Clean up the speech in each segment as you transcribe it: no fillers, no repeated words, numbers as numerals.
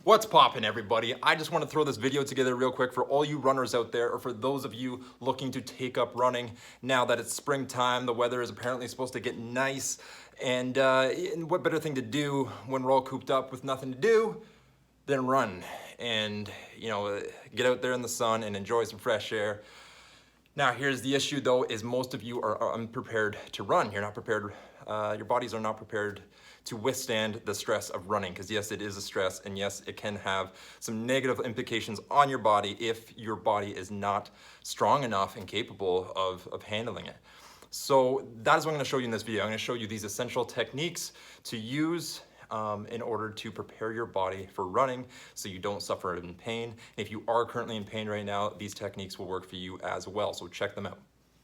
What's poppin', everybody? I just want to throw this video together real quick for all you runners out there, or for those of you looking to take up running now that it's springtime. The weather is apparently supposed to get nice, and what better thing to do when we're all cooped up with nothing to do than run and get out there in the sun and enjoy some fresh air. Now, here's the issue though, is most of you are unprepared to run. You're not prepared, your bodies are not prepared to withstand the stress of running, because yes, it is a stress, and yes, it can have some negative implications on your body if your body is not strong enough and capable of handling it. So that is what I'm gonna show you in this video. I'm gonna show you these essential techniques to use in order to prepare your body for running so you don't suffer in pain. And if you are currently in pain right now, these techniques will work for you as well, so check them out.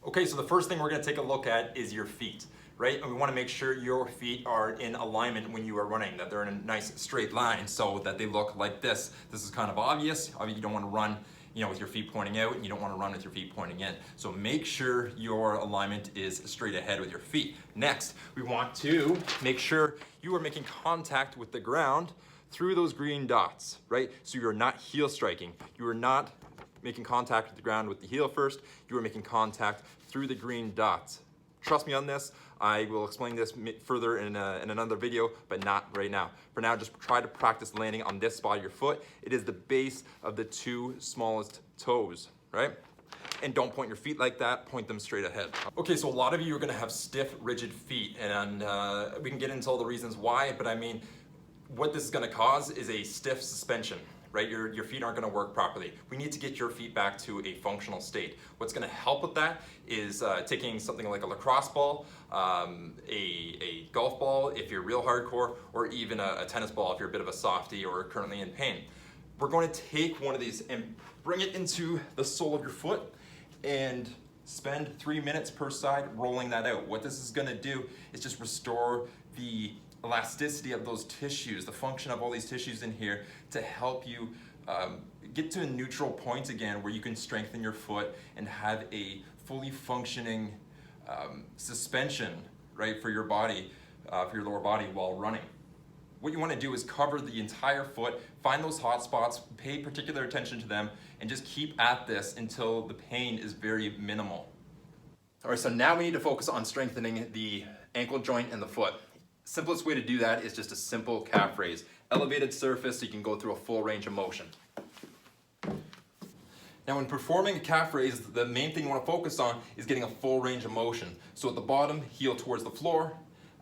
Okay, so the first thing we're gonna take a look at is your feet, right? And we wanna make sure your feet are in alignment when you are running, that they're in a nice straight line so that they look like this. This is kind of obvious. Obviously, you don't wanna run with your feet pointing out, and you don't want to run with your feet pointing in. So make sure your alignment is straight ahead with your feet. Next, we want to make sure you are making contact with the ground through those green dots, right? So you're not heel striking. You are not making contact with the ground with the heel first. You are making contact through the green dots. Trust me on this. I will explain this further in another video, but not right now. For now, just try to practice landing on this spot of your foot. It is the base of the two smallest toes, right? And don't point your feet like that, point them straight ahead. Okay, so a lot of you are gonna have stiff, rigid feet, and we can get into all the reasons why, but I mean, what this is gonna cause is a stiff suspension, right? Your feet aren't gonna work properly. We need to get your feet back to a functional state. What's gonna help with that is taking something like a lacrosse ball, a golf ball if you're real hardcore, or even a tennis ball if you're a bit of a softie or currently in pain. We're going to take one of these and bring it into the sole of your foot and spend 3 minutes per side rolling that out. What this is gonna do is just restore the elasticity of those tissues, the function of all these tissues in here, to help you get to a neutral point again where you can strengthen your foot and have a fully functioning suspension, right, for your body, for your lower body while running. What you want to do is cover the entire foot, find those hot spots, pay particular attention to them, and just keep at this until the pain is very minimal. All right, so now we need to focus on strengthening the ankle joint and the foot. Simplest way to do that is just a simple calf raise. Elevated surface so you can go through a full range of motion. Now, when performing a calf raise, the main thing you want to focus on is getting a full range of motion. So at the bottom, heel towards the floor.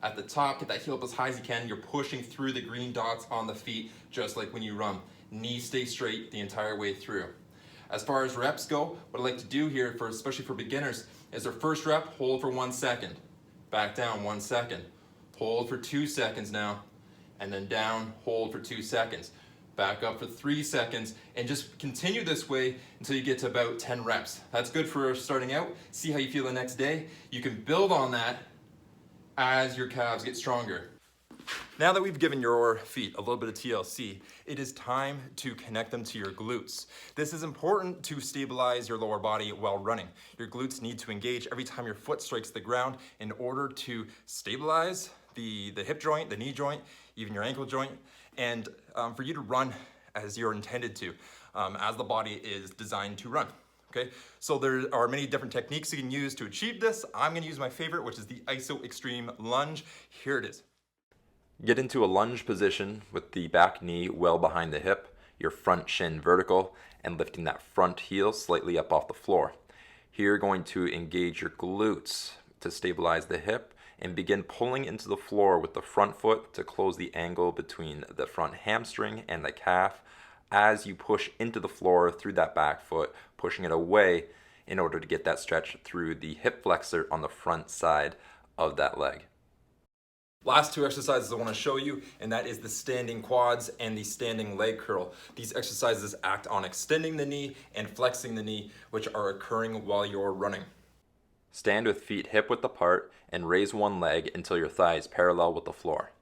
At the top, get that heel up as high as you can. You're pushing through the green dots on the feet, just like when you run. Knees stay straight the entire way through. As far as reps go, what I like to do here, especially for beginners, is their first rep, hold for 1 second. Back down 1 second. Hold for 2 seconds now, and then down, hold for 2 seconds. Back up for 3 seconds, and just continue this way until you get to about 10 reps. That's good for starting out. See how you feel the next day. You can build on that as your calves get stronger. Now that we've given your feet a little bit of TLC, it is time to connect them to your glutes. This is important to stabilize your lower body while running. Your glutes need to engage every time your foot strikes the ground in order to stabilize the hip joint, the knee joint, even your ankle joint, and for you to run as you're intended to, as the body is designed to run. Okay, so there are many different techniques you can use to achieve this. I'm gonna use my favorite, which is the Iso Extreme Lunge. Here it is. Get into a lunge position with the back knee well behind the hip, your front shin vertical, and lifting that front heel slightly up off the floor. Here you're going to engage your glutes to stabilize the hip and begin pulling into the floor with the front foot to close the angle between the front hamstring and the calf as you push into the floor through that back foot, pushing it away in order to get that stretch through the hip flexor on the front side of that leg. Last two exercises I want to show you, and that is the standing quads and the standing leg curl. These exercises act on extending the knee and flexing the knee, which are occurring while you're running. Stand with feet hip width apart and raise one leg until your thigh is parallel with the floor.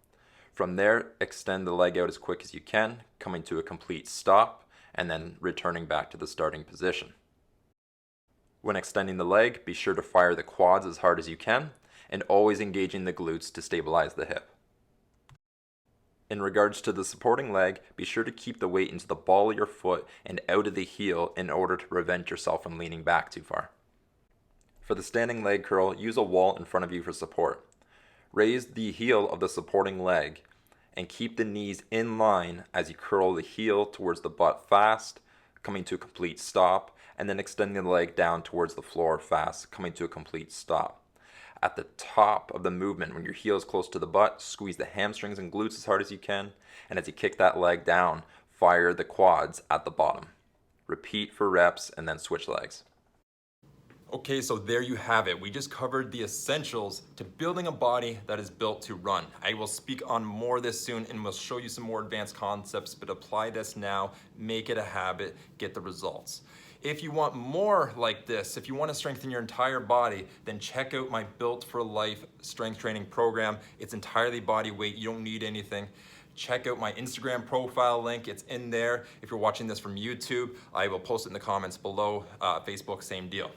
From there, extend the leg out as quick as you can, coming to a complete stop, and then returning back to the starting position. When extending the leg, be sure to fire the quads as hard as you can, and always engaging the glutes to stabilize the hip. In regards to the supporting leg, be sure to keep the weight into the ball of your foot and out of the heel in order to prevent yourself from leaning back too far. For the standing leg curl, use a wall in front of you for support. Raise the heel of the supporting leg and keep the knees in line as you curl the heel towards the butt fast, coming to a complete stop, and then extending the leg down towards the floor fast, coming to a complete stop. At the top of the movement, when your heel is close to the butt, squeeze the hamstrings and glutes as hard as you can, and as you kick that leg down, fire the quads at the bottom. Repeat for reps and then switch legs. Okay, so there you have it. We just covered the essentials to building a body that is built to run. I will speak on more of this soon and we'll show you some more advanced concepts, but apply this now, make it a habit, get the results. If you want more like this, if you want to strengthen your entire body, then check out my Built for Life strength training program. It's entirely body weight. You don't need anything. Check out my Instagram profile link. It's in there. If you're watching this from YouTube, I will post it in the comments below. Facebook, same deal.